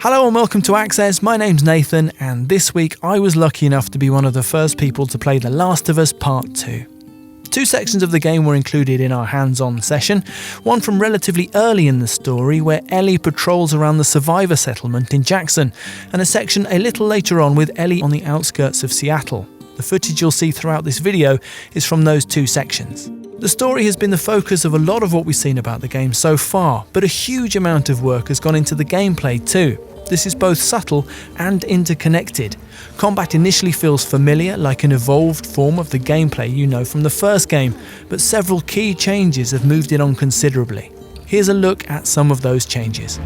Hello and welcome to Access, my name's Nathan, and this week I was lucky enough to be one of the first people to play The Last of Us Part 2. Two sections of the game were included in our hands-on session, one from relatively early in the story where Ellie patrols around the survivor settlement in Jackson, and a section a little later on with Ellie on the outskirts of Seattle. The footage you'll see throughout this video is from those two sections. The story has been the focus of a lot of what we've seen about the game so far, but a huge amount of work has gone into the gameplay too. This is both subtle and interconnected. Combat initially feels familiar, like an evolved form of the gameplay you know from the first game, but several key changes have moved it on considerably. Here's a look at some of those changes.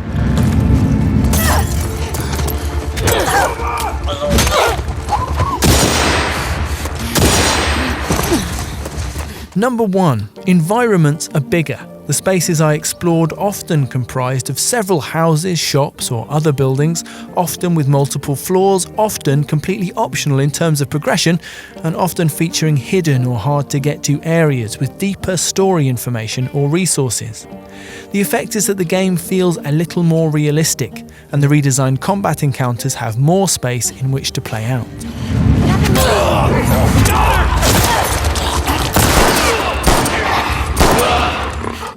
Number 1. Environments are bigger. The spaces I explored often comprised of several houses, shops or other buildings, often with multiple floors, often completely optional in terms of progression, and often featuring hidden or hard to get to areas with deeper story information or resources. The effect is that the game feels a little more realistic, and the redesigned combat encounters have more space in which to play out.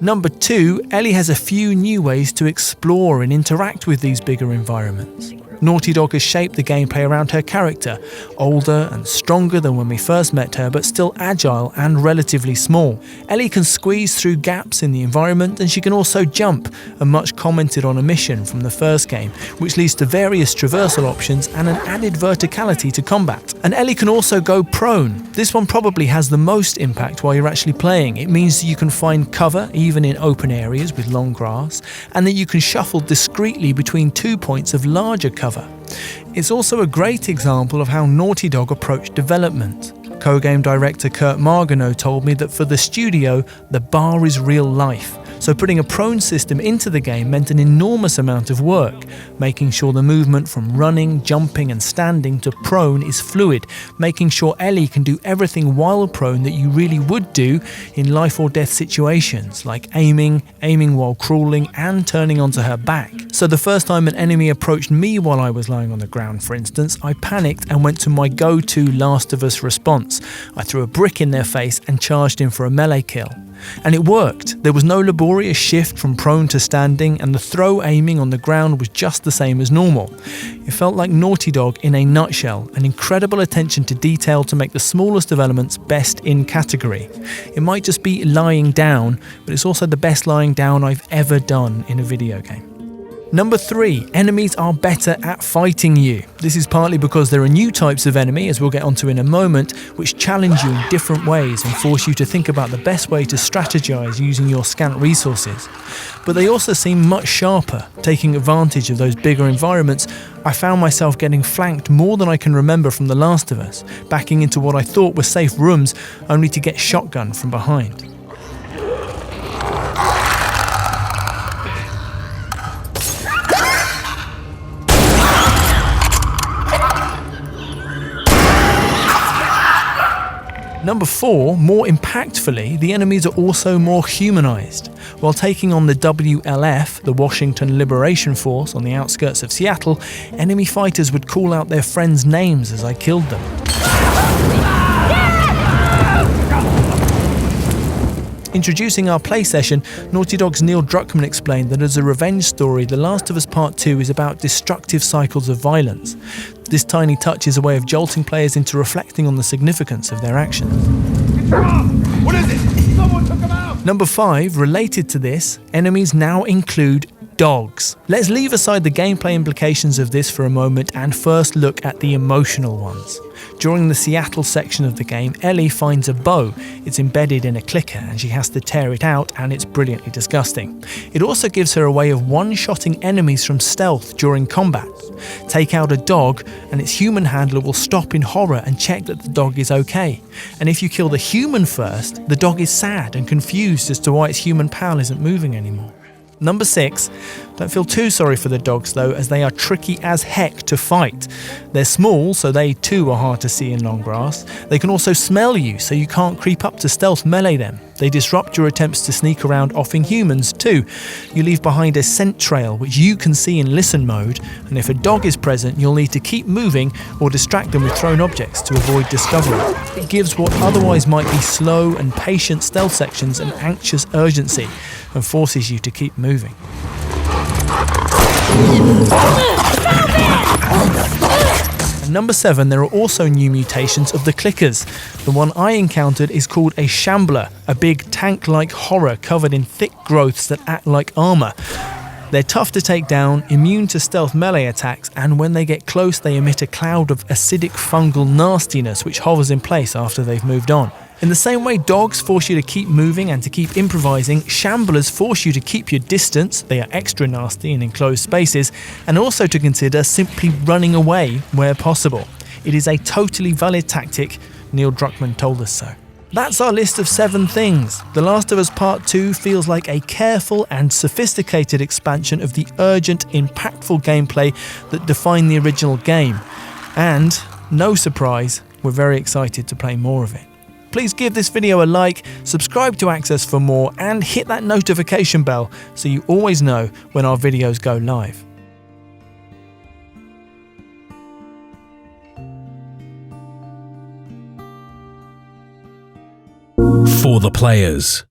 Number 2, Ellie has a few new ways to explore and interact with these bigger environments. Naughty Dog has shaped the gameplay around her character, older and stronger than when we first met her, but still agile and relatively small. Ellie can squeeze through gaps in the environment, and she can also jump, a much commented on omission from the first game, which leads to various traversal options and an added verticality to combat. And Ellie can also go prone. This one probably has the most impact while you're actually playing. It means that you can find cover even in open areas with long grass, and that you can shuffle discreetly between 2 points of larger cover. It's also a great example of how Naughty Dog approached development. Co-game director Kurt Margano told me that for the studio, the bar is real life. So putting a prone system into the game meant an enormous amount of work, making sure the movement from running, jumping and standing to prone is fluid, making sure Ellie can do everything while prone that you really would do in life or death situations, like aiming while crawling and turning onto her back. So the first time an enemy approached me while I was lying on the ground, for instance, I panicked and went to my go-to Last of Us response. I threw a brick in their face and charged in for a melee kill. And it worked. There was no laborious shift from prone to standing, and the throw aiming on the ground was just the same as normal. It felt like Naughty Dog in a nutshell, an incredible attention to detail to make the smallest of elements best in category. It might just be lying down, but it's also the best lying down I've ever done in a video game. Number 3, enemies are better at fighting you. This is partly because there are new types of enemy, as we'll get onto in a moment, which challenge you in different ways and force you to think about the best way to strategize using your scant resources. But they also seem much sharper. Taking advantage of those bigger environments, I found myself getting flanked more than I can remember from The Last of Us, backing into what I thought were safe rooms, only to get shotgunned from behind. Number 4, more impactfully, the enemies are also more humanized. While taking on the WLF, the Washington Liberation Force, on the outskirts of Seattle, enemy fighters would call out their friends' names as I killed them. Introducing our play session, Naughty Dog's Neil Druckmann explained that as a revenge story, The Last of Us Part 2 is about destructive cycles of violence. This tiny touch is a way of jolting players into reflecting on the significance of their actions. What is it? Someone took him out! Number 5, related to this, enemies now include dogs. Let's leave aside the gameplay implications of this for a moment and first look at the emotional ones. During the Seattle section of the game, Ellie finds a bow. It's embedded in a clicker and she has to tear it out, and it's brilliantly disgusting. It also gives her a way of one-shotting enemies from stealth during combat. Take out a dog and its human handler will stop in horror and check that the dog is okay. And if you kill the human first, the dog is sad and confused as to why its human pal isn't moving anymore. Number 6, Don't feel too sorry for the dogs though, as they are tricky as heck to fight. They're small, so they too are hard to see in long grass. They can also smell you, so you can't creep up to stealth melee them. They disrupt your attempts to sneak around offing humans too. You leave behind a scent trail which you can see in listen mode, and if a dog is present you'll need to keep moving or distract them with thrown objects to avoid discovery. It gives what otherwise might be slow and patient stealth sections an anxious urgency and forces you to keep moving. At number 7, there are also new mutations of the clickers. The one I encountered is called a shambler, a big tank-like horror covered in thick growths that act like armour. They're tough to take down, immune to stealth melee attacks, and when they get close they emit a cloud of acidic fungal nastiness which hovers in place after they've moved on. In the same way dogs force you to keep moving and to keep improvising, shamblers force you to keep your distance, they are extra nasty in enclosed spaces, and also to consider simply running away where possible. It is a totally valid tactic, Neil Druckmann told us so. That's our list of 7 things. The Last of Us Part 2 feels like a careful and sophisticated expansion of the urgent, impactful gameplay that defined the original game. And, no surprise, we're very excited to play more of it. Please give this video a like, subscribe to Access for more, and hit that notification bell so you always know when our videos go live. For the players.